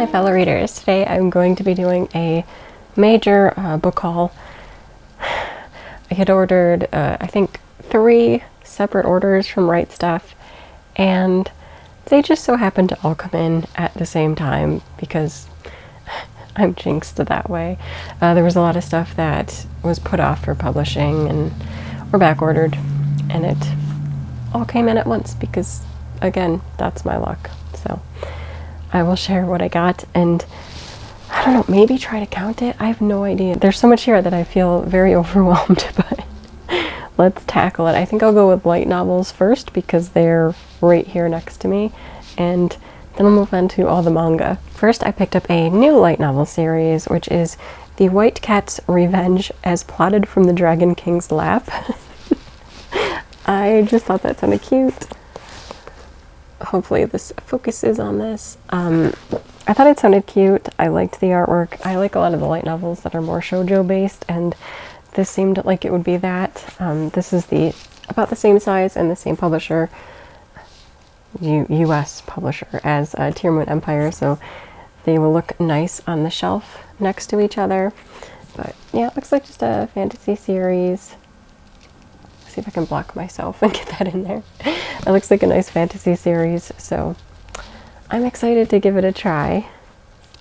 my fellow readers. Today I'm going to be doing a major book haul. I had ordered, I think, 3 separate orders from Right Stuff, and they just so happened to all come in at the same time because I'm jinxed that way. There was a lot of stuff that was put off for publishing and were back ordered, and it all came in at once because, again, that's my luck. So I will share what I got, and I don't know, maybe try to count it. I have no idea. There's so much here that I feel very overwhelmed, but let's tackle it. I think I'll go with light novels first because they're right here next to me, and then I'll move on to all the manga. First, I picked up a new light novel series, which is The White Cat's Revenge as Plotted from the Dragon King's Lap. I just thought that sounded cute. Hopefully this focuses on this. I thought it sounded cute. I liked the artwork. I like a lot of the light novels that are more shoujo based, and this seemed like it would be that. This is about the same size and the same publisher, US publisher, as Tear Moon Empire, so they will look nice on the shelf next to each other. But yeah, it looks like just a fantasy series. See if I can block myself and get that in there. It looks like a nice fantasy series, so I'm excited to give it a try.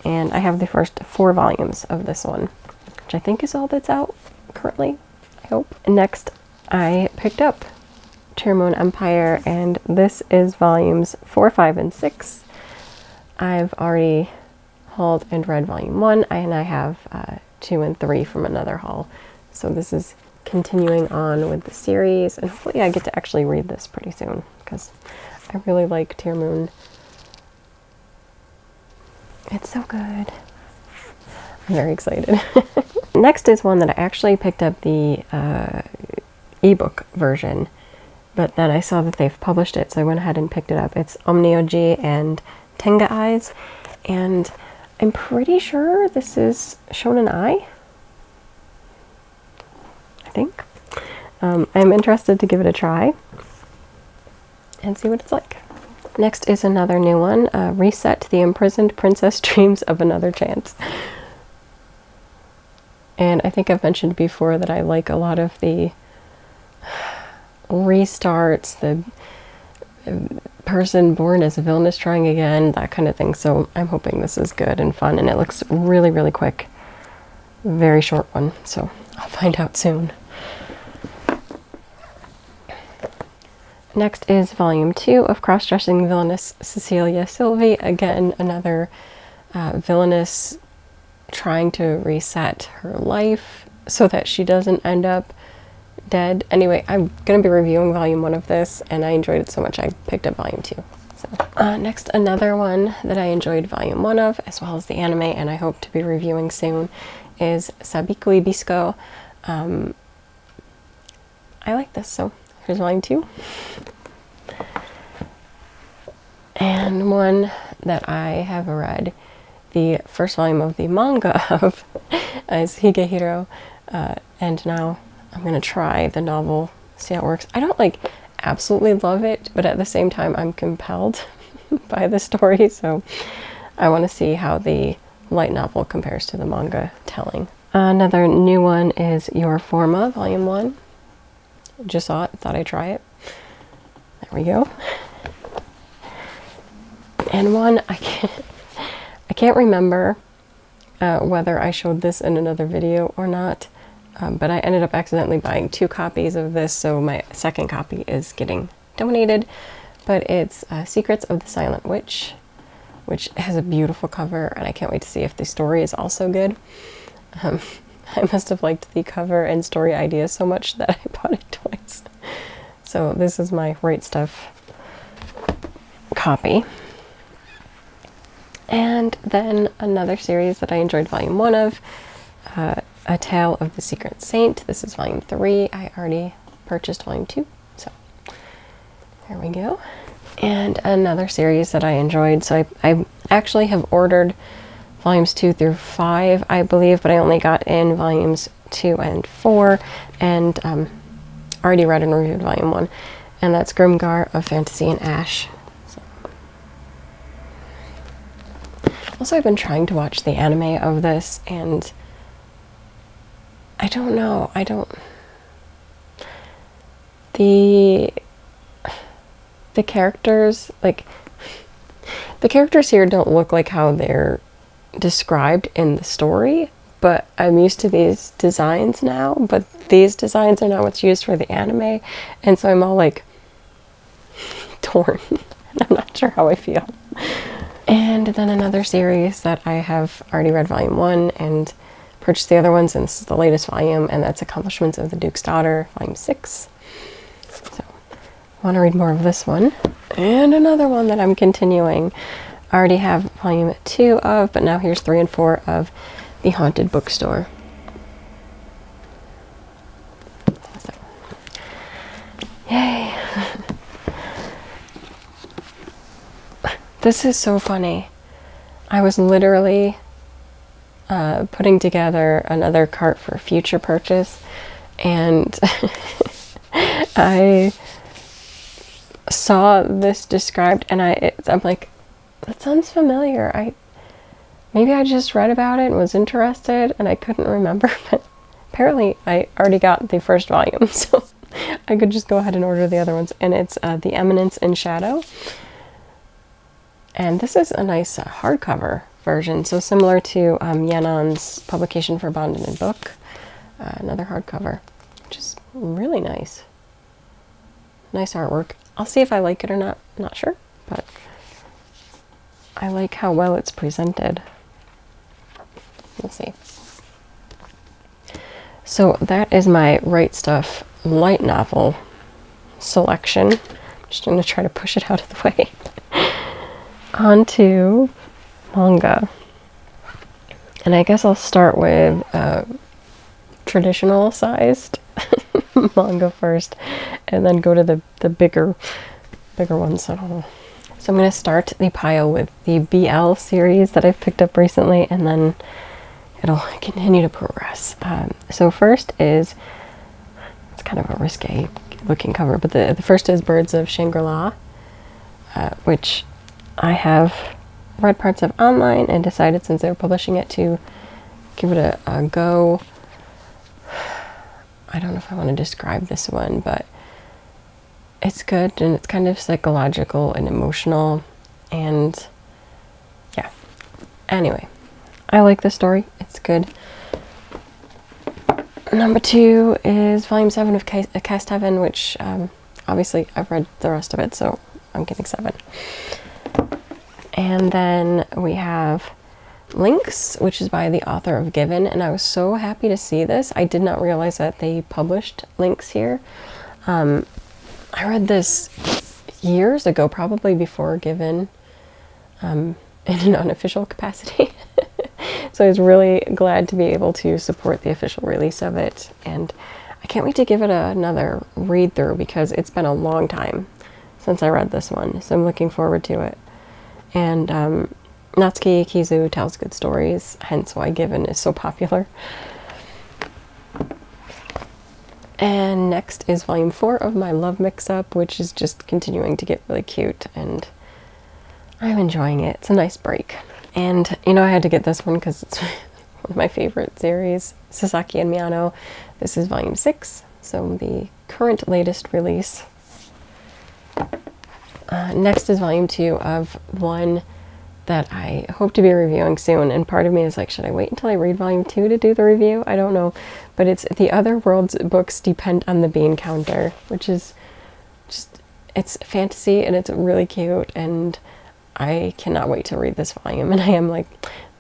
And I have the first 4 volumes of this one, which I think is all that's out currently, I hope. Next, I picked up Tear Moon Empire, and this is volumes 4, 5, and 6. I've already hauled and read volume 1, and I have 2 and 3 from another haul. So this is continuing on with the series, and hopefully I get to actually read this pretty soon because I really like Tear Moon. It's so good. I'm very excited. Next is one that I actually picked up the ebook version, but then I saw that they've published it, so I went ahead and picked it up. It's Omnioji and Tenga Eyes, and I'm pretty sure this is Shonen Ai. Think. I'm interested to give it a try and see what it's like. Next is another new one, Reset: The Imprisoned Princess Dreams of Another Chance. And I think I've mentioned before that I like a lot of the restarts, the person born as a villain is trying again, that kind of thing. So I'm hoping this is good and fun, and it looks really, really quick. Very short one, so I'll find out soon. Next is volume 2 of Cross-Dressing Villainess Cecilia Sylvie. Again, another villainess trying to reset her life so that she doesn't end up dead. Anyway, I'm going to be reviewing volume 1 of this, and I enjoyed it so much I picked up volume 2. So, next, another one that I enjoyed volume 1 of, as well as the anime, and I hope to be reviewing soon, is Sabiku Ibisco. I like this, so here's volume 2. And one that I have read the first volume of the manga of is Higehiro, and now I'm going to try the novel, see how it works. I don't absolutely love it, but at the same time I'm compelled by the story, so I want to see how the light novel compares to the manga telling. Another new one is Your Forma, volume 1. Just saw it, thought I'd try it. There we go. And one I can't remember whether I showed this in another video or not, but I ended up accidentally buying 2 copies of this, so my second copy is getting donated. But it's Secrets of the Silent Witch, which has a beautiful cover, and I can't wait to see if the story is also good. I must have liked the cover and story ideas so much that I bought it twice. So this is my Right Stuff copy. And then another series that I enjoyed volume 1 of, A Tale of the Secret Saint. This is volume 3. I already purchased volume 2, so there we go. And another series that I enjoyed, so I actually have ordered volumes 2 through 5, I believe, but I only got in volumes 2 and 4, and already read and reviewed volume 1, and that's Grimgar of Fantasy and Ash. So Also, I've been trying to watch the anime of this, and I don't know. The characters, like, the characters here don't look like how they're described in the story, but I'm used to these designs now, but these designs are not what's used for the anime, and so I'm all like torn. I'm not sure how I feel. And then another series that I have already read volume 1 and purchased the other ones, and this is the latest volume, and that's Accomplishments of the Duke's Daughter, volume 6. So I want to read more of this one. And another one that I'm continuing. I already have volume 2 of, but now here's 3 and 4 of The Haunted Bookstore. So, yay! This is so funny. I was literally putting together another cart for future purchase, and I saw this described, and I'm like, that sounds familiar. Maybe I just read about it and was interested, and I couldn't remember, but apparently I already got the first volume, so I could just go ahead and order the other ones. And it's The Eminence in Shadow. And this is a nice hardcover version, so similar to Yanon's publication for Bound in a Book. Another hardcover, which is really nice. Nice artwork. I'll see if I like it or not. I'm not sure, but I like how well it's presented. We'll see. So that is my Right Stuff light novel selection. I'm just going to try to push it out of the way. On to manga. And I guess I'll start with traditional sized manga first, and then go to the bigger ones. I don't know. So I'm going to start the pile with the BL series that I've picked up recently, and then it'll continue to progress. So first is, it's kind of a risque looking cover, but the first is Birds of Shangri-La, which I have read parts of online and decided, since they were publishing it, to give it a go. I don't know if I want to describe this one, but it's good, and it's kind of psychological and emotional, and yeah. Anyway, I like the story. It's good. Number 2 is volume 7 of Cast Heaven, which obviously I've read the rest of it, so I'm getting 7. And then we have Lynx, which is by the author of Given, and I was so happy to see this. I did not realize that they published Lynx here. I read this years ago, probably before Given, in an unofficial capacity. So I was really glad to be able to support the official release of it, and I can't wait to give it another read through, because it's been a long time since I read this one, so I'm looking forward to it. And Natsuki Kizu tells good stories, hence why Given is so popular. And next is volume 4 of my Love Mix-Up, which is just continuing to get really cute, and I'm enjoying it. It's a nice break. And, you know, I had to get this one because it's one of my favorite series, Sasaki and Miyano. This is volume 6, so the current latest release. Next is volume 2 of one that I hope to be reviewing soon, and part of me is like, should I wait until I read volume 2 to do the review? I don't know, but it's The Other World's Books Depend on the Bean Counter, which is just, it's fantasy and it's really cute, and I cannot wait to read this volume. And I am like,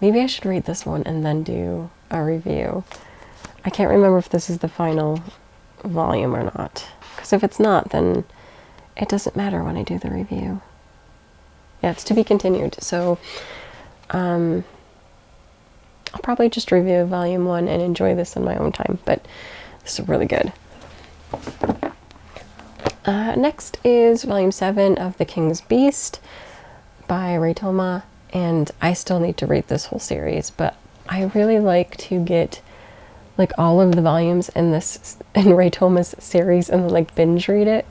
maybe I should read this one and then do a review. I can't remember if this is the final volume or not, because if it's not, then it doesn't matter when I do the review. Yeah, it's to be continued. So I'll probably just review volume 1 and enjoy this in my own time, but this is really good. Next is volume 7 of The King's Beast by Ray Toma, and I still need to read this whole series, but I really like to get like all of the volumes in Ray Toma's series and like binge read it.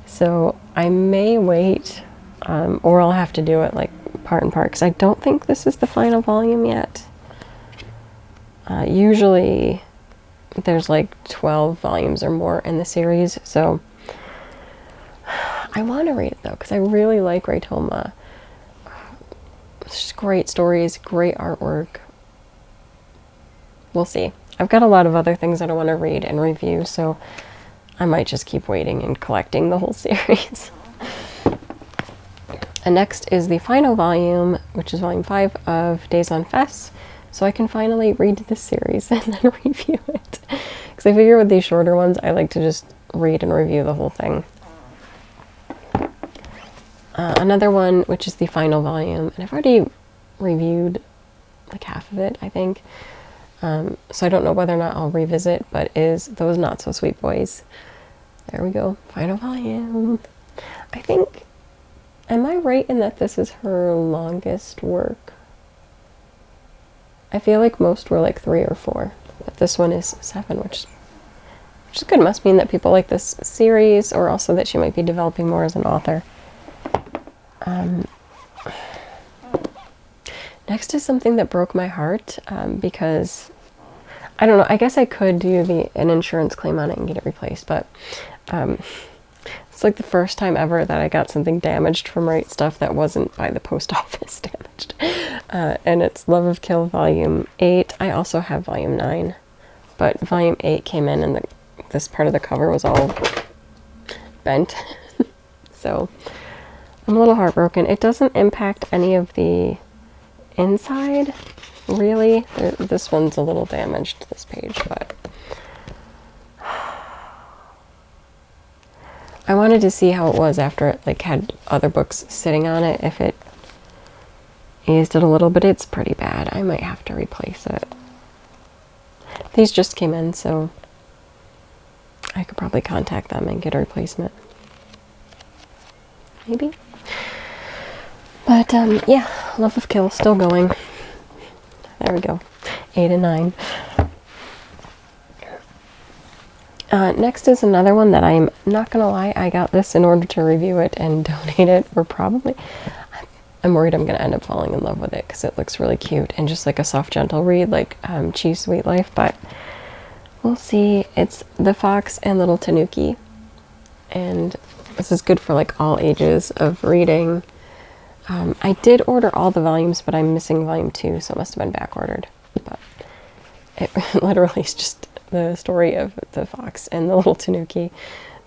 So I may wait, or I'll have to do it like part and part, because I don't think this is the final volume yet. Usually there's like 12 volumes or more in the series, so I want to read it though, because I really like Ray Toma. It's just great stories, great artwork. We'll see. I've got a lot of other things that I want to read and review, so I might just keep waiting and collecting the whole series. And next is the final volume, which is volume 5 of Days on Fess, so I can finally read this series and then review it. Because I figure with these shorter ones, I like to just read and review the whole thing. Another one, which is the final volume, and I've already reviewed like half of it, I think. So I don't know whether or not I'll revisit, but is Those Not So Sweet Boys. There we go, final volume. I think, am I right in that this is her longest work? I feel like most were like 3 or 4, but this one is 7, which is good. Must mean that people like this series, or also that she might be developing more as an author. Next is something that broke my heart, because I don't know, I guess I could do an insurance claim on it and get it replaced, but it's like the first time ever that I got something damaged from Right Stuff that wasn't by the post office damaged. And it's Love of Kill Volume 8. I also have Volume 9, but Volume 8 came in and this part of the cover was all bent. So I'm a little heartbroken. It doesn't impact any of the inside, really. This one's a little damaged, this page, but I wanted to see how it was after it like had other books sitting on it. If it eased it a little bit, it's pretty bad. I might have to replace it. These just came in, so I could probably contact them and get a replacement. Maybe. But yeah, Love of Kill still going. There we go. 8 and 9. Next is another one that I'm not gonna lie, I got this in order to review it and donate it, or probably, I'm worried I'm gonna end up falling in love with it because it looks really cute and just like a soft, gentle read, like Cheese Sweet Life, but we'll see. It's The Fox and Little Tanuki, and this is good for like all ages of reading. I did order all the volumes, but I'm missing volume 2, so it must have been back ordered. But it literally is just the story of the fox and the little tanuki.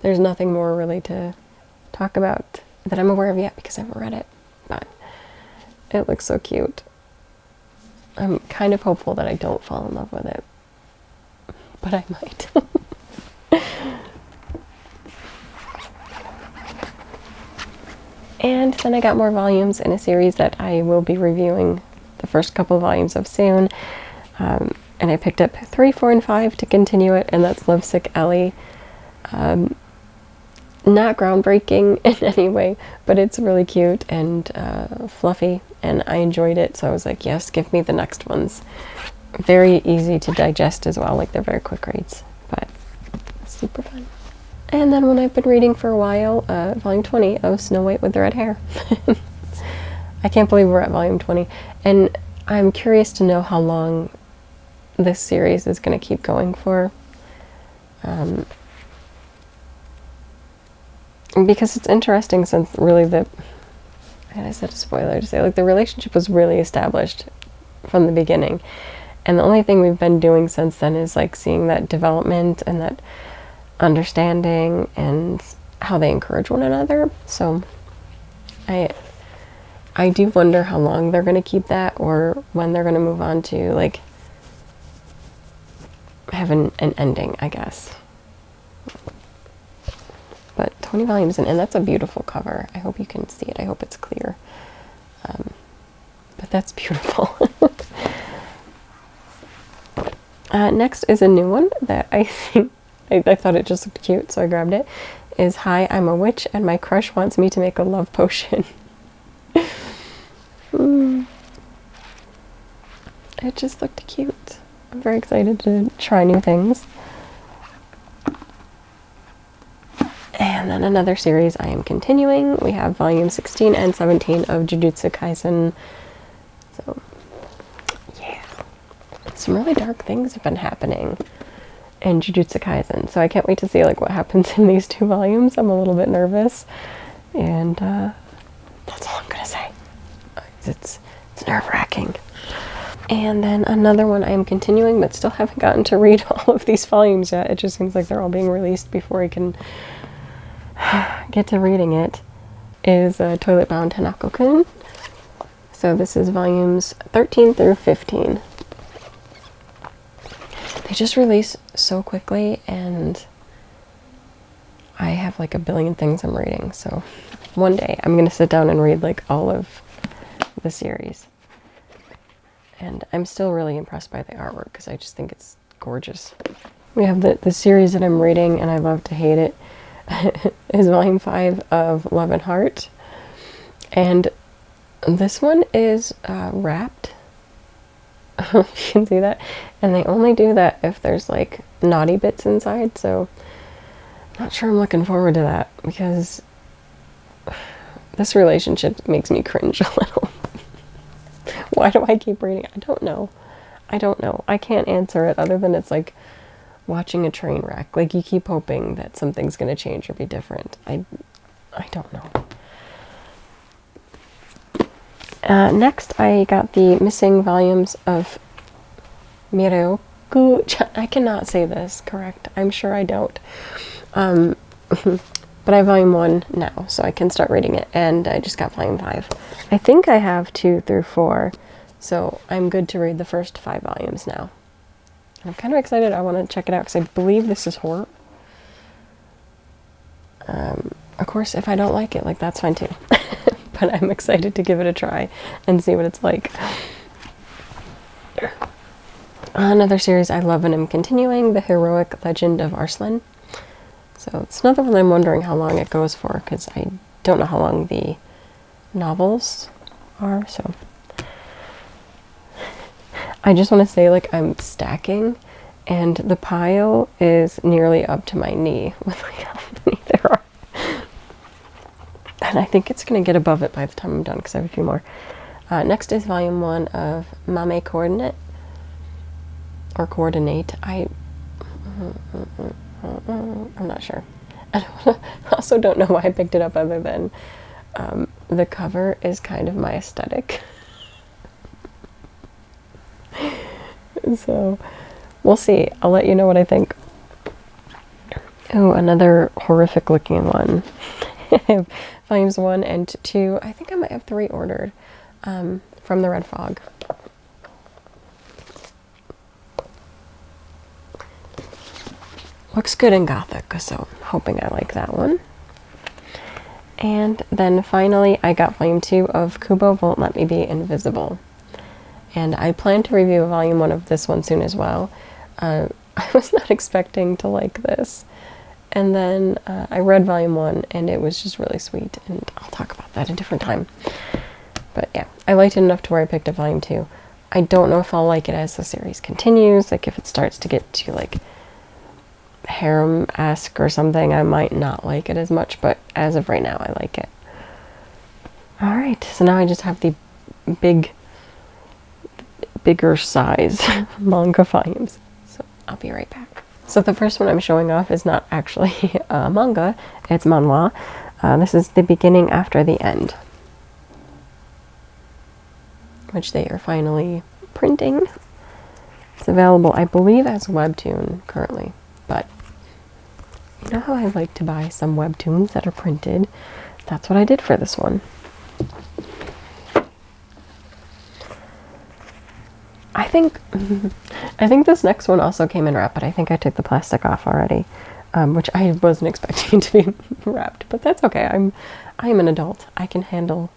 There's nothing more really to talk about that I'm aware of yet because I haven't read it, but it looks so cute. I'm kind of hopeful that I don't fall in love with it, but I might. And then I got more volumes in a series that I will be reviewing the first couple of volumes of soon. And I picked up 3, 4, and 5 to continue it, and that's Lovesick Ellie. Not groundbreaking in any way, but it's really cute and fluffy, and I enjoyed it, so I was like, yes, give me the next ones. Very easy to digest as well, like they're very quick reads, but super fun. And then one I've been reading for a while, volume 20 of Snow White with the Red Hair. I can't believe we're at volume 20, and I'm curious to know how long this series is going to keep going for. Because it's interesting since really and I said a spoiler to say, like the relationship was really established from the beginning. And the only thing we've been doing since then is like seeing that development and that understanding and how they encourage one another. So I do wonder how long they're going to keep that, or when they're going to move on to like have an ending, I guess. But 20 volumes in, and that's a beautiful cover. I hope you can see it. I hope it's clear. But that's beautiful. Next is a new one that I think I thought it just looked cute, so I grabbed it. Is Hi, I'm a Witch, and my crush wants me to make a love potion. It just looked cute. I'm very excited to try new things. And And then another series I am continuing. We have volume 16 and 17 of Jujutsu Kaisen. So, yeah. Some really dark things have been happening in Jujutsu Kaisen. So I can't wait to see like what happens in these 2 volumes. I'm a little bit nervous. And that's all I'm gonna say. It's nerve-wracking. And then another one I am continuing, but still haven't gotten to read all of these volumes yet. It just seems like they're all being released before I can get to reading it, is Toilet Bound Hanako-kun. So this is volumes 13 through 15. They just release so quickly, and I have like a billion things I'm reading. So one day I'm going to sit down and read like all of the series. And I'm still really impressed by the artwork because I just think it's gorgeous. We have the series that I'm reading, and I love to hate it, is volume 5 of Love and Heart. And this one is wrapped. You can see that. And they only do that if there's like naughty bits inside, so I'm not sure I'm looking forward to that because this relationship makes me cringe a little. Why do I keep reading? I don't know. I can't answer it other than it's like watching a train wreck. Like you keep hoping that something's going to change or be different. I don't know. Next, I got the missing volumes of Mireoku. I cannot say this correct. I'm sure I don't. But I have volume 1 now, so I can start reading it. And I just got volume 5. I think I have 2 through 4, so I'm good to read the first 5 volumes now. I'm kind of excited. I want to check it out because I believe this is horror. Of course, if I don't like it, like that's fine too. But I'm excited to give it a try and see what it's like. Another series I love and am continuing, The Heroic Legend of Arslan. So it's another one I'm wondering how long it goes for because I don't know how long the novels are, so I just want to say like I'm stacking and the pile is nearly up to my knee with like how many there are. And I think it's going to get above it by the time I'm done because I have a few more. Next is volume 1 of Mame Coordinate, or Coordinate. I'm not sure. I also don't know why I picked it up other than the cover is kind of my aesthetic. So we'll see. I'll let you know what I think. Oh, another horrific looking one. I have volumes 1 and 2. I think I might have 3 ordered from the Red Fog. Looks good in Gothic, so I'm hoping I like that one. And then finally, I got volume 2 of Kubo Won't Let Me Be Invisible. And I plan to review volume 1 of this one soon as well. I was not expecting to like this. And then I read volume 1 and it was just really sweet, and I'll talk about that a different time. But yeah, I liked it enough to where I picked up volume 2. I don't know if I'll like it as the series continues, like if it starts to get to like harem-esque or something, I might not like it as much, but as of right now, I like it. Alright, so now I just have the bigger size manga volumes. So I'll be right back. So the first one I'm showing off is not actually manga, it's manhwa. This is The Beginning After the End, which they are finally printing. It's available, I believe, as a webtoon currently, but you know how I like to buy some webtoons that are printed? That's what I did for this one. I think this next one also came in wrapped, but I think I took the plastic off already, which I wasn't expecting to be wrapped, but that's okay. I am an adult. I can handle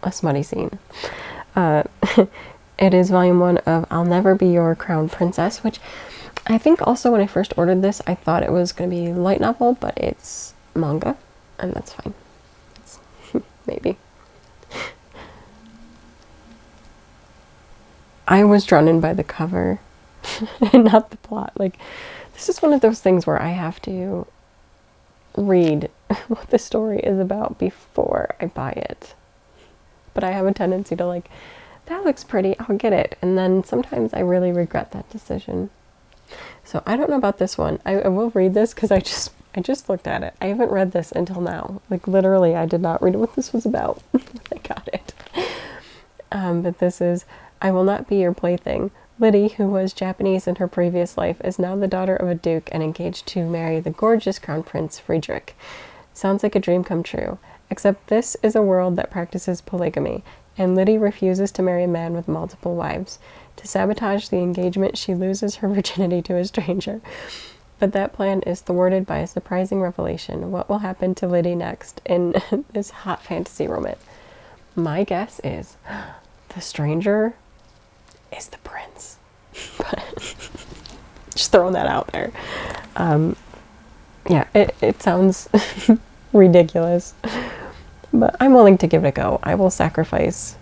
a smutty scene. It is volume 1 of I'll Never Be Your Crown Princess, which I think also when I first ordered this, I thought it was going to be light novel, but it's manga, and that's fine. Maybe. I was drawn in by the cover and not the plot. Like, this is one of those things where I have to read what the story is about before I buy it. But I have a tendency to like, that looks pretty, I'll get it. And then sometimes I really regret that decision. So I don't know about this one. I will read this because I just looked at it. I haven't read this until now. Like literally, I did not read what this was about when I got it. But this is, I will not be your plaything. Liddy, who was Japanese in her previous life, is now the daughter of a duke and engaged to marry the gorgeous Crown Prince Friedrich. Sounds like a dream come true. Except this is a world that practices polygamy, and Liddy refuses to marry a man with multiple wives. To sabotage the engagement, she loses her virginity to a stranger. But that plan is thwarted by a surprising revelation. What will happen to Liddy next in this hot fantasy romance? My guess is the stranger is the prince. Just throwing that out there. Yeah, it sounds ridiculous, but I'm willing to give it a go. I will sacrifice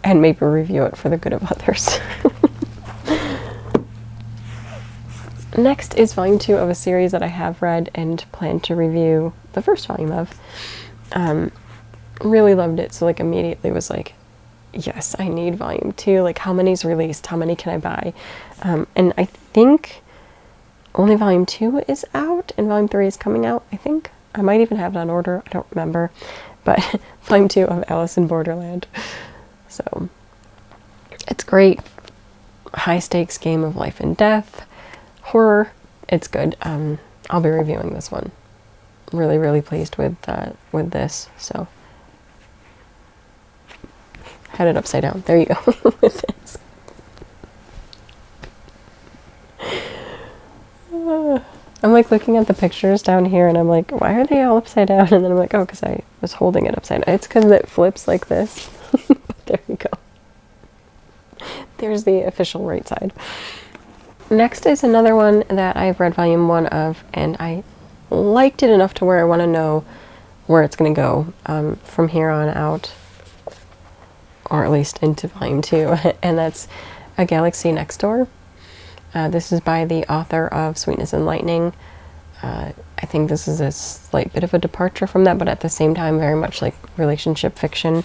and maybe review it for the good of others. Next is volume 2 of a series that I have read and plan to review the first volume of. Really loved it, so like immediately was like, yes, I need volume 2. Like, how many's released? How many can I buy? And I think only volume 2 is out and volume 3 is coming out, I think. I might even have it on order, I don't remember. But volume 2 of Alice in Borderland. So it's great. High stakes game of life and death. Horror. It's good. I'll be reviewing this one. Really, really pleased with this. So had it upside down. There you go. With this. I'm like looking at the pictures down here and I'm like, why are they all upside down? And then I'm like, oh, because I was holding it upside down. It's because it flips like this. There we go. There's the official right side. Next is another one that I've read volume 1 of, and I liked it enough to where I want to know where it's going to go from here on out, or at least into volume 2, and that's A Galaxy Next Door. This is by the author of Sweetness and Lightning. I think this is a slight bit of a departure from that, but at the same time very much like relationship fiction.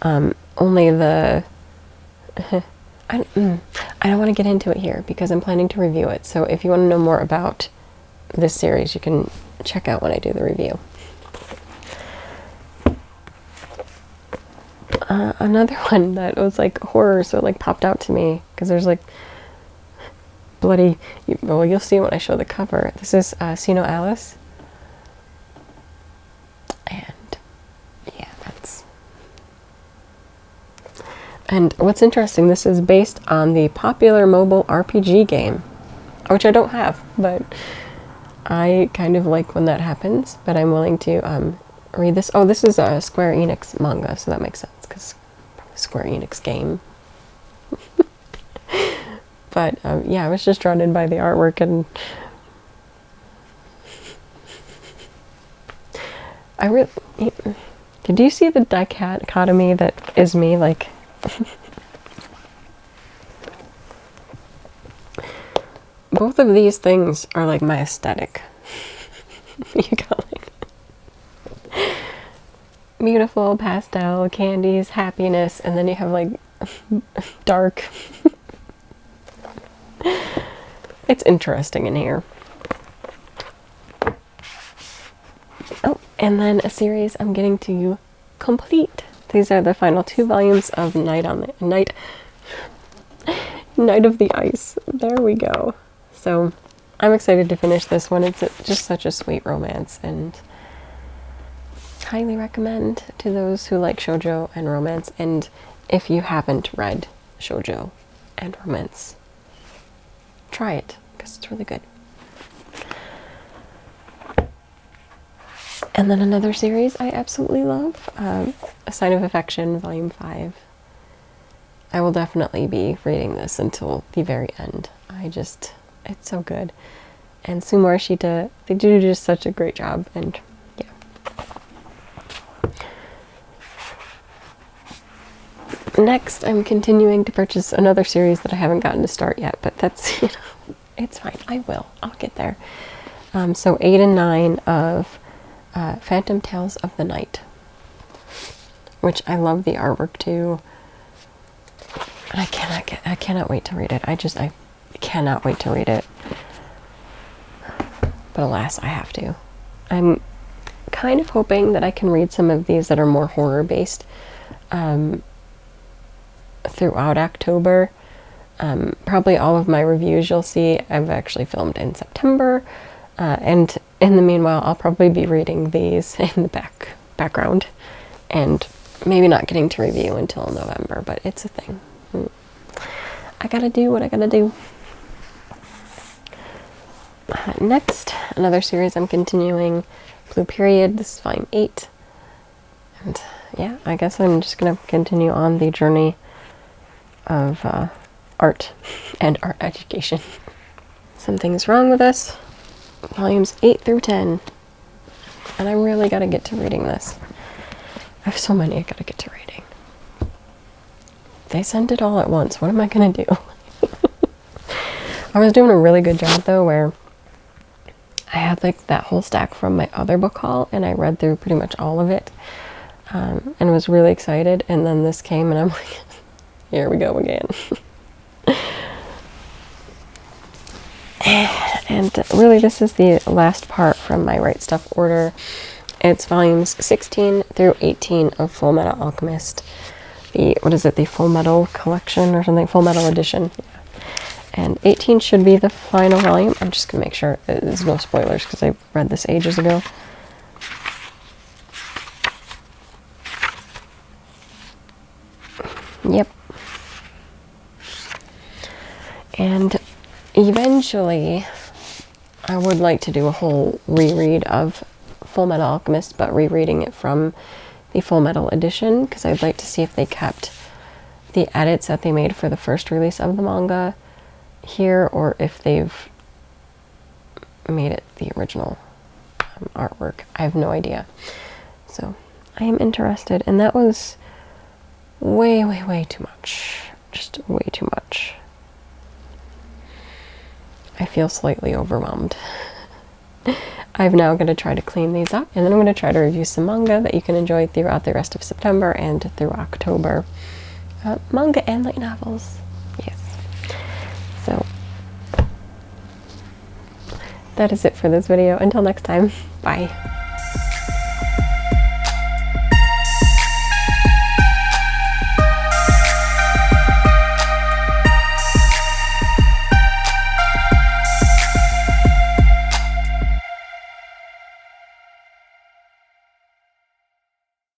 Only the... I don't want to get into it here because I'm planning to review it. So if you want to know more about this series, you can check out when I do the review. Another one that was like horror, so it like popped out to me because there's like bloody, well, you'll see when I show the cover. This is See No Alice. And yeah, that's... And what's interesting, this is based on the popular mobile RPG game, which I don't have, but I kind of like when that happens, but I'm willing to read this. Oh, this is a Square Enix manga, so that makes sense, because Square Enix game. But yeah, I was just drawn in by the artwork, and I really... Did you see the dichotomy that is me, like... Both of these things are like my aesthetic. You got like beautiful pastel candies, happiness, and then you have like dark. It's interesting in here. Oh, and then a series I'm getting to complete. These are the final 2 volumes of Night of the Ice. There we go. So I'm excited to finish this one. It's just such a sweet romance, and highly recommend to those who like shoujo and romance. And if you haven't read shoujo and romance, try it because it's really good. And then another series I absolutely love, A Sign of Affection, Volume 5. I will definitely be reading this until the very end. It's so good. And Sumo Arashita, they do just such a great job, and yeah. Next, I'm continuing to purchase another series that I haven't gotten to start yet, but that's, it's fine. I'll get there. So 8 and 9 of Phantom Tales of the Night, which I love the artwork too. And I cannot wait to read it. I cannot wait to read it. But alas, I have to. I'm kind of hoping that I can read some of these that are more horror based throughout October. Probably all of my reviews you'll see I've actually filmed in September, and in the meanwhile I'll probably be reading these in the background and maybe not getting to review until November, but it's a thing. I gotta do what I gotta do. Next, another series I'm continuing, Blue Period. This is volume 8. And yeah, I guess I'm just gonna continue on the journey of art and art education. Something's Wrong with Us, volumes 8 through 10. And I really gotta get to reading this. I have so many I gotta get to reading. They sent it all at once. What am I gonna do? I was doing a really good job though, where I had like that whole stack from my other book haul and I read through pretty much all of it, and was really excited, and then this came and I'm like, here we go again. And really this is the last part from my Right Stuff order. It's volumes 16 through 18 of Full Metal Alchemist. What is it, the Full Metal collection or something, Full Metal edition. Yeah. And 18 should be the final volume. I'm just gonna make sure there's no spoilers because I read this ages ago. Yep. And eventually I would like to do a whole reread of Full Metal Alchemist, but rereading it from the Full Metal edition, because I'd like to see if they kept the edits that they made for the first release of the manga here, or if they've made it the original artwork. I have no idea. So I am interested, and that was way, way, way too much. Just way too much. I feel slightly overwhelmed. I'm now going to try to clean these up, and then I'm going to try to review some manga that you can enjoy throughout the rest of September and through October. Manga and light novels. Yes. So that is it for this video. Until next time, bye.